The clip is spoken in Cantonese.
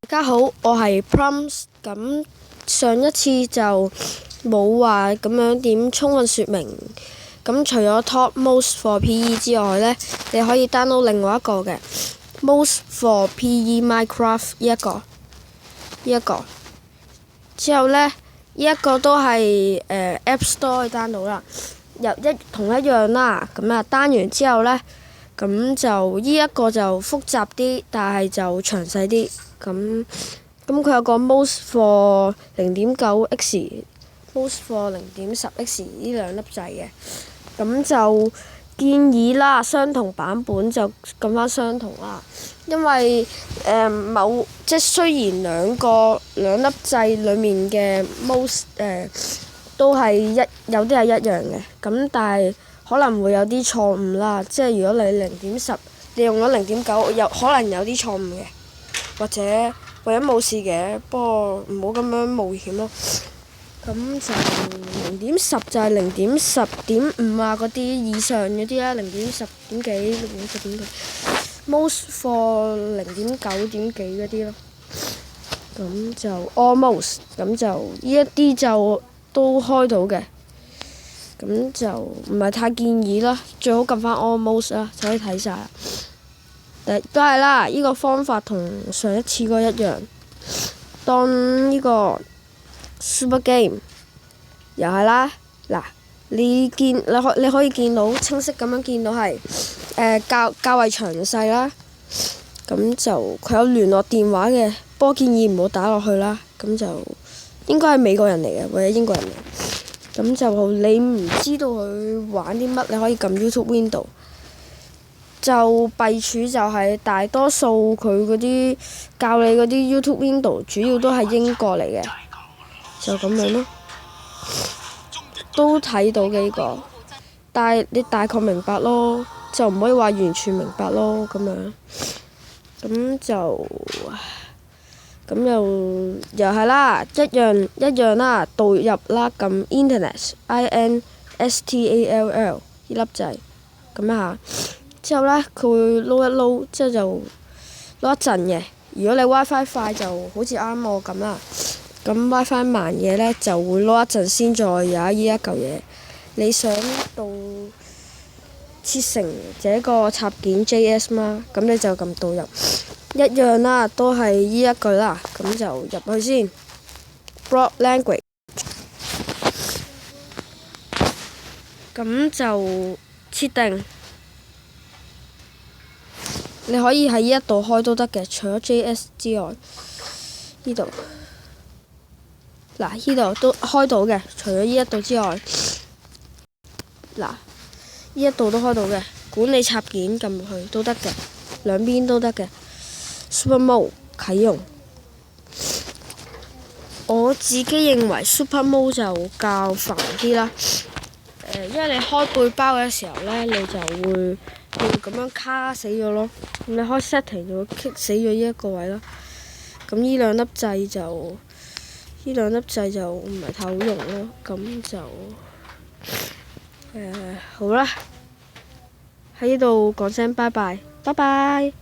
大家好，我係 Plums。咁上一次就冇話咁樣點充分說明。咁除咗 Topmost for PE 之外呢，你可以 download 另外一個嘅 Most for PE Minecraft 呢一個。之後呢，呢一個都係App Store 去 download 啦，同一樣啦。咁啊 down 完之後呢，咁就呢一個就複雜啲，但係就詳細啲。咁佢有個 Most for 0.9x、Most for 0.10x 呢兩粒掣嘅，咁就建議啦，相同版本就撳翻相同啦，因為即係雖然兩粒掣裡面嘅 Most 都係有啲係一樣嘅，咁但係可能會有啲錯誤啦，即係如果你0.10，你用咗0.9，可能有啲錯誤嘅。或者冇事嘅，不過唔好咁樣冒險咯。咁就0.10就係0.10.5啊，嗰啲以上嗰啲啦，0.10點幾，0.10點幾 ，most for 0.9點幾嗰啲咯。咁就 almost，咁就呢一啲就都開到嘅。咁就唔係太建議啦，最好撳翻 almost 啦，就可以睇晒啦。都係啦，呢個方法同上一次嗰一樣。當呢個 Super Game 又係啦，嗱，你可以見到清晰咁樣見到係較為詳細啦。咁就佢有聯絡電話嘅，不過建議唔好打落去啦。咁就應該係美國人嚟嘅，或者英國人嚟。咁就你唔知道佢玩啲乜，你可以撳 YouTube Window。就弊處就係大多數佢嗰啲教你嗰啲 YouTube Window 主要都係英國嚟嘅，就咁樣咯，都睇到嘅呢個，但係你大概明白咯，就唔可以話完全明白咯咁樣，咁又係啦，一樣啦，導入啦，撳 Intall 呢粒掣，咁一下。之後呢，佢會撈一撈，之後就撈一陣嘅。如果你 WiFi 快就好似啱我咁啦，咁 WiFi 慢嘅呢，就會撈一陣先再有呢一嚿嘢。你想到切成這個插件 JS 嗎？咁你就撳導入，一樣啦，都係呢一句啦。咁就入去先 ，Block Language， 咁就設定。你可以喺呢一度開都得嘅，除咗 JS 之外，呢度都開到嘅，除咗呢一度之外，呢一度都開到嘅。管理插件撳入去都得嘅，兩邊都得嘅。Super Mode 啟用，我自己認為 Super Mode 就較煩啲啦。因為你開背包嘅時候呢，你就會咁樣卡死咗咯。咁你開 setting 就會 kick 死咗呢一個位咯。咁呢兩粒掣就唔係太好用咯。咁就好啦，喺呢度講聲拜拜，拜拜。